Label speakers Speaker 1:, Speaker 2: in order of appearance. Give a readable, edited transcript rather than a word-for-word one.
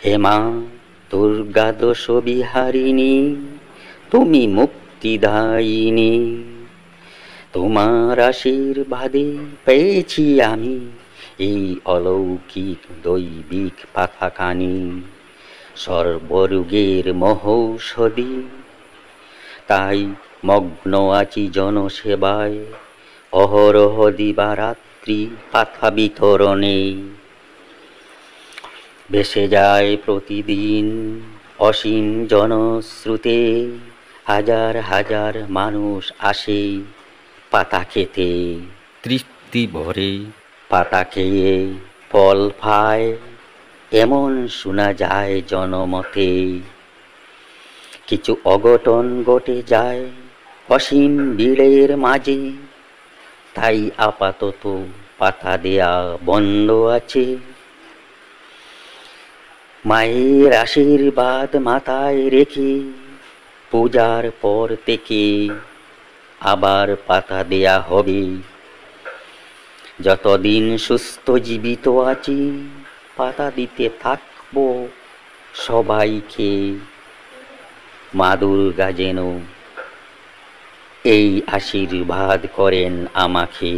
Speaker 1: হে মা দুর্গা দোষ বিহারিণী, তুমি মুক্তিদায়িনী। তোমার আশীর্বাদে পেয়েছি আমি এই অলৌকিক দৈবিক পাথাখানি, সর্বরোগের মহৌষধি। তাই মগ্ন আছি জনসেবায়, অহরহ দিবারাত্রি পাথা বিতরণে। ভেসে যায় প্রতিদিন অসীম জনশ্রুতে, হাজার হাজার মানুষ আসে পাতা খেতে। তৃপ্তি ভরে পাতা খেয়ে ফল পায়, এমন শোনা যায় জনমতে। কিছু অঘটন ঘটে যায় অসীম ভিড়ের মাঝে, তাই আপাতত পাতা দেয়া বন্ধ আছে। মায়ের আশীর্বাদ মাথায় রেখে পূজার পর থেকে আবার পাতা দেয়া হবে। যতদিন সুস্থ জীবিত আছি পাতা দিতে থাকবো সবাইকে। মা দুর্গা যেন এই আশীর্বাদ করেন আমাকে।